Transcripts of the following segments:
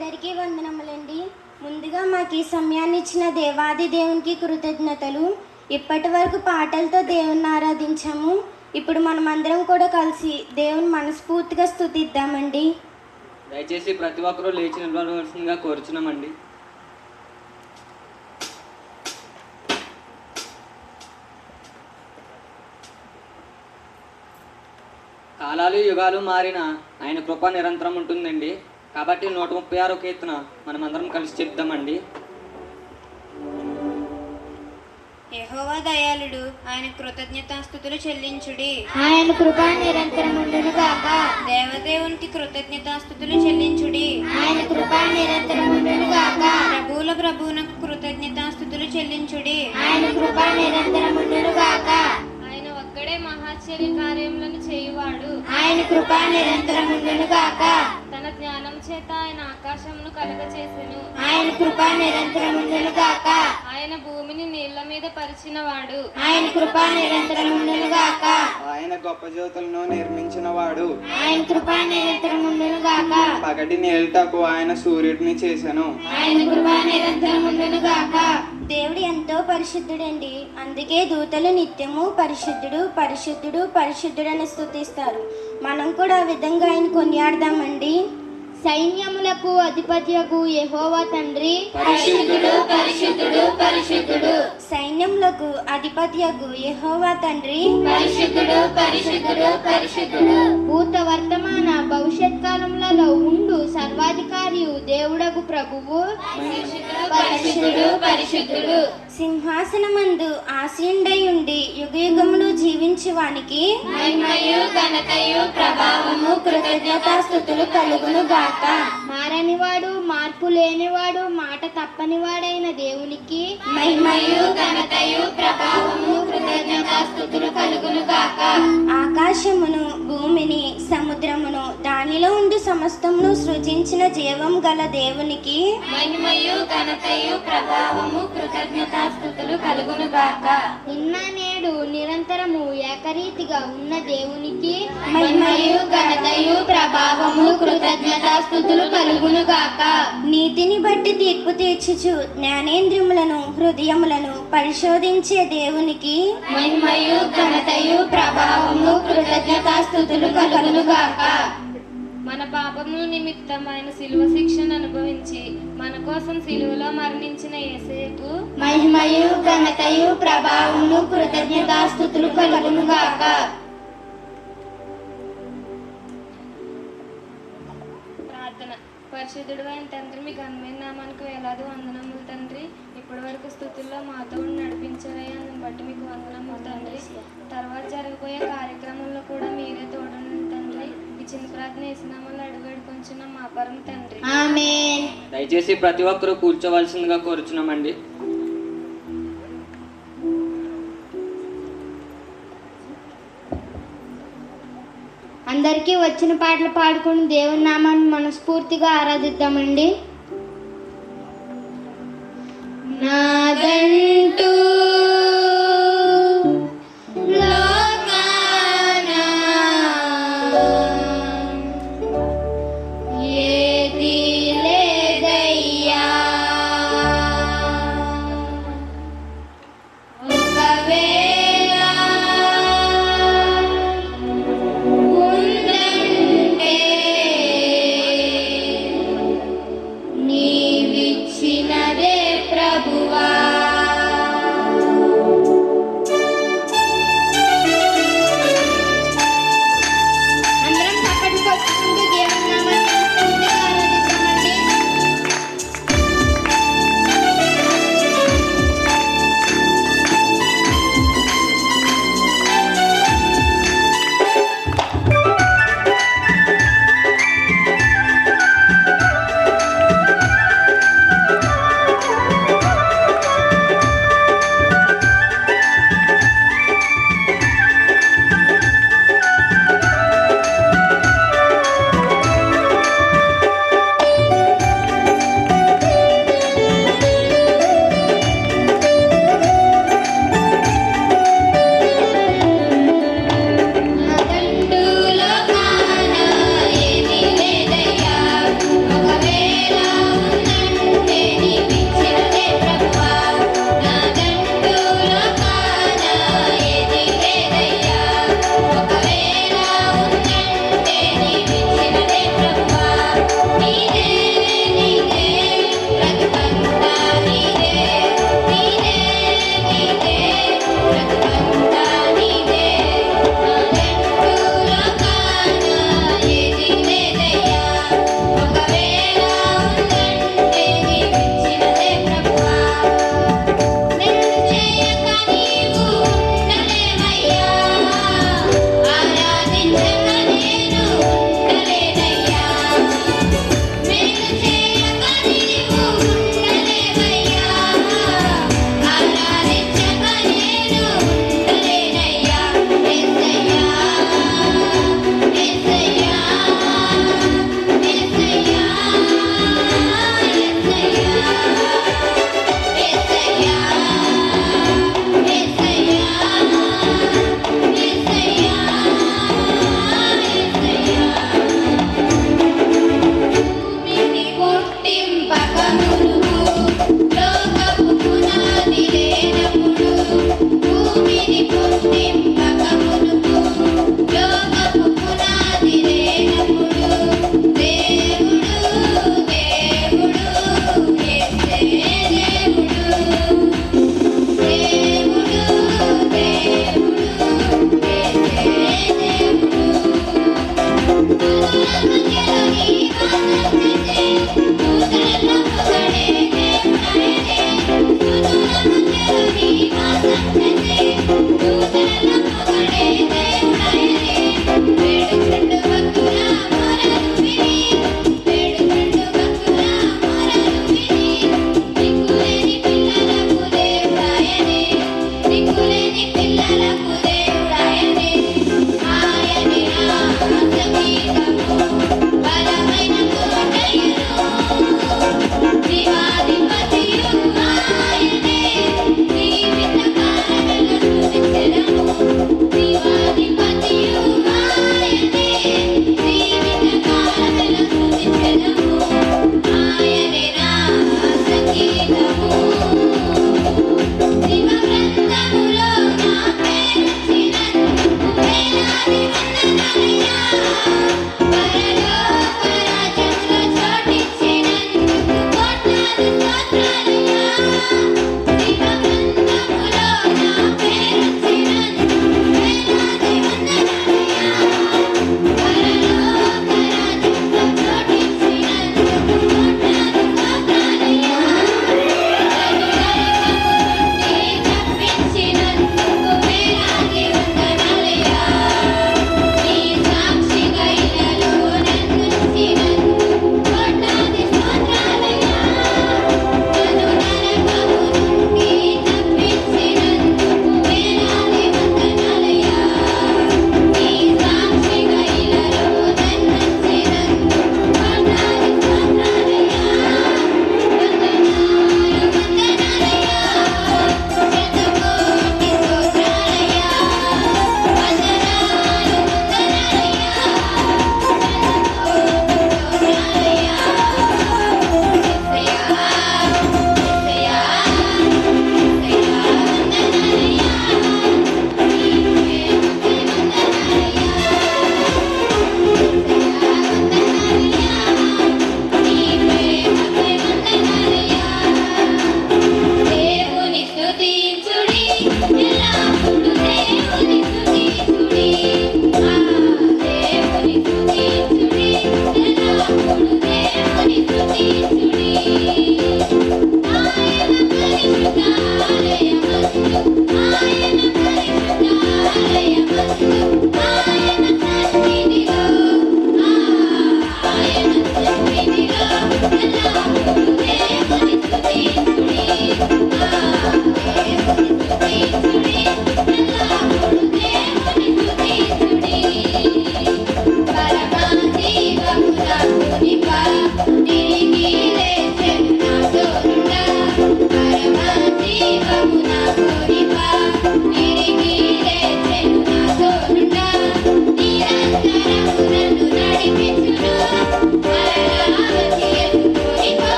అందరికీ వందనములండి. ముందుగా మాకు ఈ సమయాన్ని ఇచ్చిన దేవాది దేవునికి కృతజ్ఞతలు. ఇప్పటి వరకు పాటలతో దేవుని ఆరాధించాము. ఇప్పుడు మనమందరం కూడా కలిసి దేవుని మనస్ఫూర్తిగా స్తుతిద్దామండి. దయచేసి ప్రతి ఒక్కరూ లేచి నిలబడవలసిందిగా కోరుచున్నామండి. కాలాలు యుగాలు మారిన ఆయన కృప నిరంతరం ఉంటుందండి. కాబట్టి 136 కీర్తన మనమందరం కలిసి చెప్దామండి. యెహోవా దయాళుడు, ఆయన కృతజ్ఞతాస్తుతులు చెల్లించుడి. ఆయన కృప నిరంతరం ఉండును గాక. దేవదేవునికి కృతజ్ఞతాస్తుతులు చెల్లించుడి. ఆయన కృప నిరంతరం ఉండును గాక. ప్రభువునకు కృతజ్ఞతాస్తుతులు చెల్లించుడి. ఆయన కృప నిరంతరం ఉండును గాక. ఆయన ఒక్కడే మహాశ్చర్య కార్యములను చేయువాడు. ఆయన కృప నిరంతరం ఉండును గాక. తన జ్ఞానం చేత ఆయన ఆకాశమును కలుగచేసెను. ఆయన కృప నిరంతరం ఉండును గాక. ఆయన భూమిని నీళ్ల మీద పరిచినవాడు. ఆయన కృప నిరంతరం ఉండును గాక. ఆయన గొప్ప జ్యోతులను నిర్మించిన వాడు. ఆయన కృప నిరంతరం ఉండును గాక. పగటి నేలటకు ఆయన సూర్యుడిని చేసెను. ఆయన కృప నిరంతరం ఉండును గాక. దేవుడు ఎంతో పరిశుద్ధుడండి. అందుకే దూతలు నిత్యము పరిశుద్ధుడు పరిశుద్ధుడు పరిశుద్ధుడని స్తుతిస్తారు. మనం కూడా ఆ విధంగా ఆయన కొనియాడదామండి. సైన్యములకు అధిపతియగు యెహోవా తండ్రి పరిశుద్ధుడు పరిశుద్ధుడు పరిశుద్ధుడు. సైన్యములకు అధిపతియగు యెహోవా తండ్రి పరిశుద్ధుడు పరిశుద్ధుడు పరిశుద్ధుడు. భూత వర్తమాన భవిష్యత్ కాలములలో ఉండు సర్వాధికారియు దేవుడగు ప్రభువు పరిశుద్ధుడు పరిశుద్ధుడు. సింహాసనమందు ఆసీనుడై ఉండి యుగయుగములు జీవించువానికి మహిమయు ఘనతయు ప్రభావము కృతజ్ఞతాస్తుతులు కలుగును గాక. మారనివాడు మార్పు లేనివాడు మాట తప్పనివాడైన దేవునికి మహిమయు ఘనతయు ప్రభావము కృతజ్ఞతాస్తుతులు కలుగును గాక. ఆకాశమును భూమిని సముద్రమును దానిలో ఉండు సమస్తమును సృజించిన జీవం గల దేవునికి మహిమయు ఘనతయు ప్రభావము కృతజ్ఞతాస్తుతులు కలుగును గాక. నిన్న నేడు నిరంతరము ఏకరీతిగా ఉన్న దేవునికి మహిమయు ఘనతయు ప్రభావము కృతజ్ఞతాస్తుతులు కలుగును గాక. నీతిని బట్టి తీర్పు తీర్చుచు జ్ఞానేంద్రియములను హృదయములను పరిశోధించే దేవునికి మహిమయు ఘనతయు ప్రభావము కృతజ్ఞతాస్తుతులు కలుగును గాక. మన పాపముల నిమిత్తం ఆయన శిలువ శిక్షను అనుభవించి మన కోసం శిలువలో మరణించిన యేసేపు మహిమయు ఘనతయు ప్రభావము కృతజ్ఞతాస్తుతులు కలుగును గాక. ప్రార్థన. పరిశుద్ధుడు అయిన తండ్రి, మీకు ఘనమైన నామానికి వేలాది వందనములు తండ్రి. ఇప్పటి వరకు స్థుతుల్లో మాతో ఉండి నడిపించారయ్యా, దాన్ని బట్టి మీకు వందనములు తండ్రి. తర్వాత జరగబోయే కార్యక్రమంలో కూడా మీరే తోడండి తండ్రి. ఈ చిన్న ప్రార్థన వేసినామని అడుగుడుకొంచున్న మా పరమ తండ్రి. ఆమేన్. దయచేసి ప్రతి ఒక్కరూ కూర్చోవలసిందిగా కోరుచున్నామండి. అందరికీ వచ్చిన పాటలు పాడుకుని దేవుని నామాన్ని మనస్ఫూర్తిగా ఆరాధిద్దామండి. నాదంటూ లోకాన ఏదీ లేదయ్యా, ఒకవేళ ఉందంటే నీవిచ్చినదే ప్రభువా.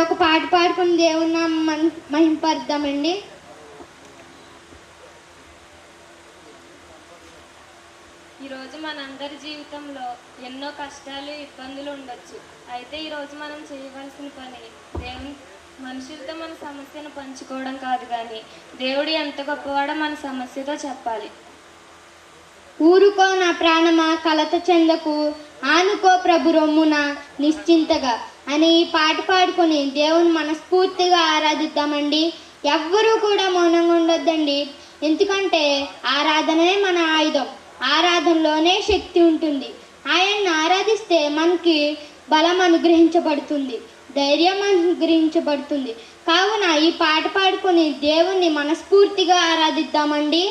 ఒక పాట పాడుకుని దేవుని నామం మహింపరుద్దామండి. ఈరోజు మనందరి జీవితంలో ఎన్నో కష్టాలు ఇబ్బందులు ఉండొచ్చు. అయితే ఈరోజు మనం చేయవలసిన పని మనుషులతో మన సమస్యను పంచుకోవడం కాదు, కానీ దేవుడు ఎంత గొప్పవాడో మన సమస్యతో చెప్పాలి. ఊరుకో నా ప్రాణమా కలత చెందకు, ఆనుకో ప్రభు రొమ్మున నిశ్చింతగా అని ఈ పాట పాడుకొని దేవుని మనస్ఫూర్తిగా ఆరాధిద్దామండి. ఎవ్వరూ కూడా మౌనంగా ఉండొద్దండి, ఎందుకంటే ఆరాధనే మన ఆయుధం. ఆరాధనలోనే శక్తి ఉంటుంది. ఆయన్ని ఆరాధిస్తే మనకి బలం అనుగ్రహించబడుతుంది, ధైర్యం అనుగ్రహించబడుతుంది. కావున ఈ పాట పాడుకొని దేవుణ్ణి మనస్ఫూర్తిగా ఆరాధిద్దామండి.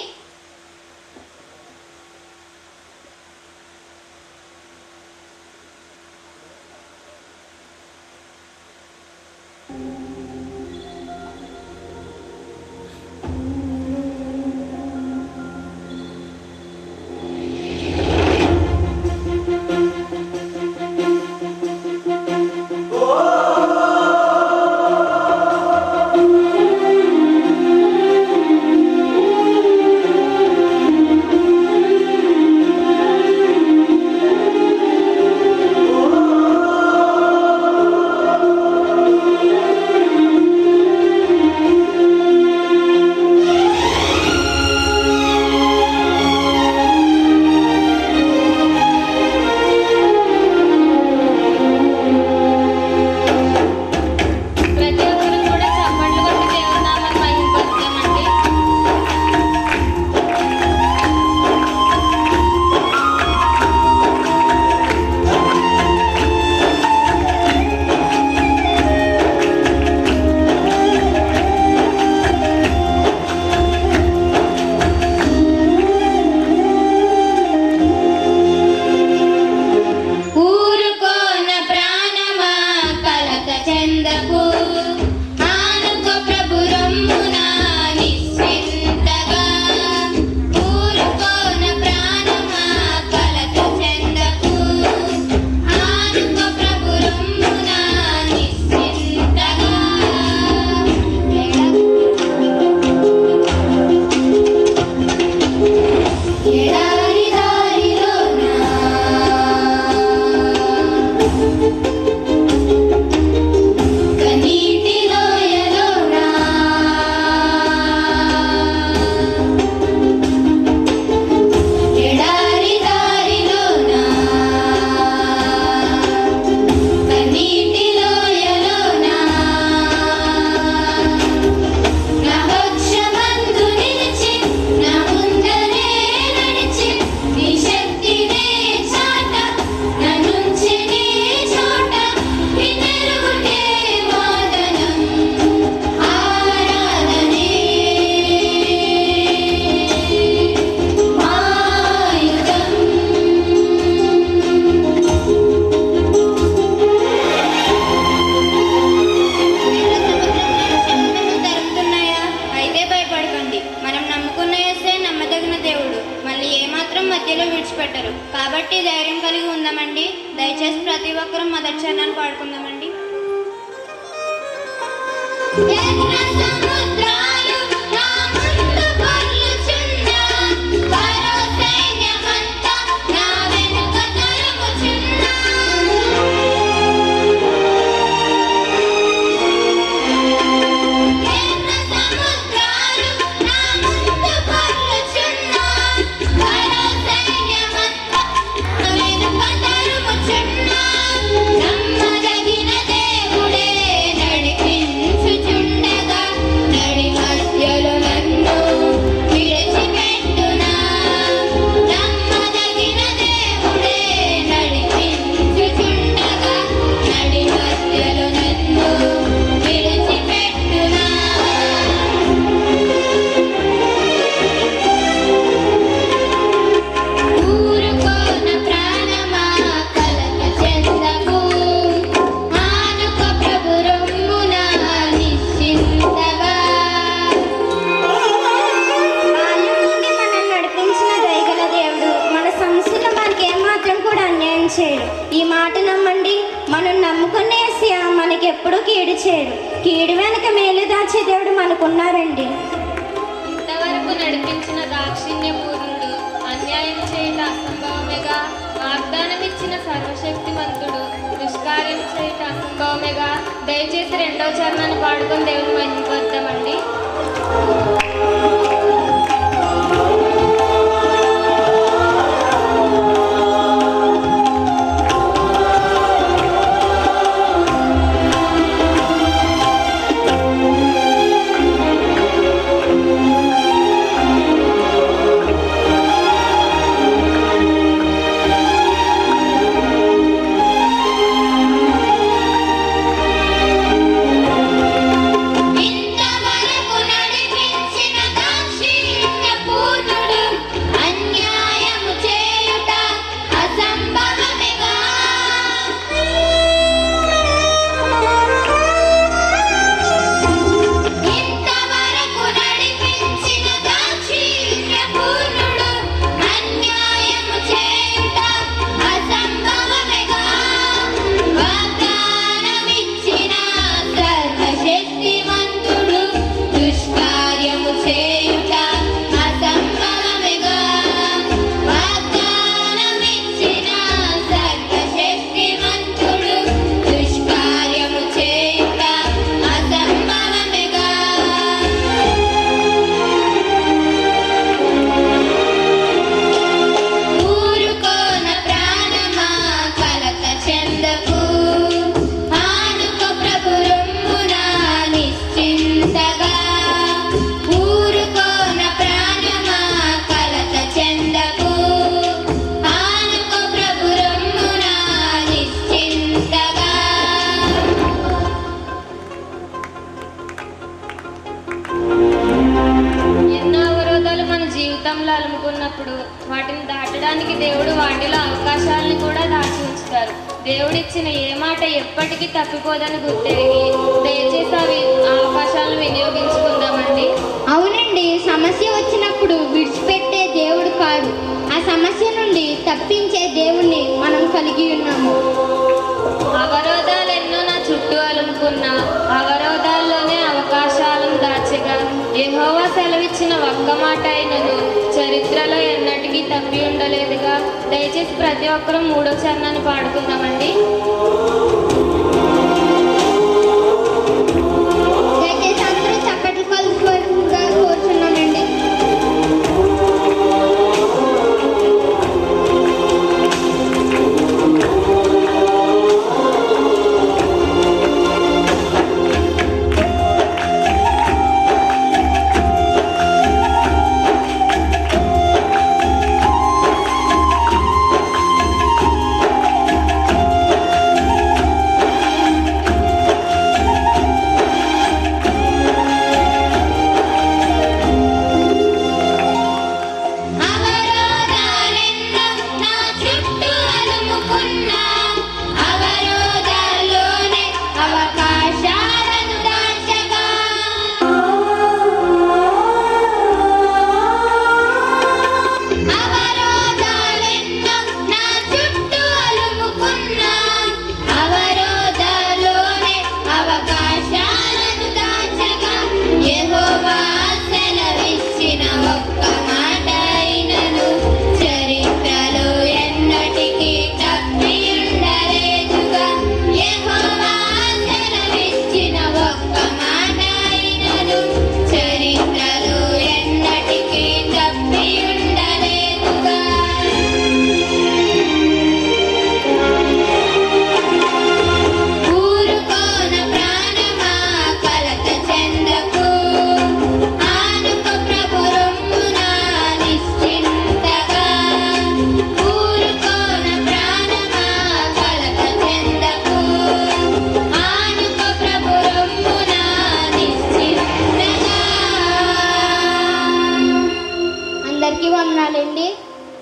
కాబట్టి ధైర్యం కలిగి ఉందామండి. దయచేసి ప్రతి ఒక్కరూ మొదటి చరణాన్ని పాడుకుందామండి. నమ్మదగిన దేవుడే నడిపించుచుండగా కీడు చేయడు. కీడు వెనక మేలు దాచే దేవుడు మనకున్నారండి. ఇంతవరకు నడిపించిన దాక్షిణ్య పూర్ణుడు, అన్యాయం చేయుట అసంభవమేగా. వాగ్దానం ఇచ్చిన సర్వశక్తిమంతుడు, దుష్కార్యం చేయుట అసంభవమేగా. దయచేసి 2వ చరణాన్ని పాడుకొని దేవుని మహిమపరుద్దామండి. ఇంతవరకు నడిపించిన దాక్షిణ్య పూర్ణుడు, అన్యాయము చేయుట అసంభవమేగా. ఇంతవరకు నడిపించిన దాక్షిణ్య పూర్ణుడు, అన్యాయము చేయుట అసంభవమేగా. వాగ్దానమిచ్చిన సర్వశక్తిమంతుడు, దుష్కార్యము చేయుట అసంభవమేగా. వాగ్దానమిచ్చిన సర్వశక్తిమంతుడు, దుష్కార్యము చేయుట అసంభవమేగా. ఊరుకోన ప్రాణమా కలత చెందకు, ఆనుకో ప్రభు రొమ్మున నిశ్చింతగా. ఊరుకోన ప్రాణమా కలత చెందకు, ఆనుకో ప్రభు రొమ్మున నిశ్చింతగా. ఎన్నో అవరోధాలు మన జీవితంలో అలుముకున్నప్పుడు వాటిని దాటడానికి దేవుడు వాటిలో అవకాశాలను కూడా దాచి ఉంచుతారు. దేవుడిచ్చిన ఏ మాట ఎప్పటికీ తప్పిపోదని గుర్తెరిగి దయచేసి ఆ అవకాశాలను వినియోగించుకుందామండి. అవునండి, సమస్య వచ్చినప్పుడు విడిచిపెట్టే దేవుడు కాదు, ఆ సమస్య నుండి తప్పించే దేవుణ్ణి మనం కలిగి ఉన్నాము. అవరోధాలు ఎన్నో నా చుట్టూ అలుముకున్న అవరోధాల్లోనే అవకాశాలను దాచగా యెహోవా సెలవిచ్చిన ఒక్క మాట అయినను చరిత్రలో ఎన్నటికీ తప్పి ఉండలేదుగా. దయచేసి ప్రతి ఒక్కరూ 3వ చరణాన్ని పాడుకుందామండి.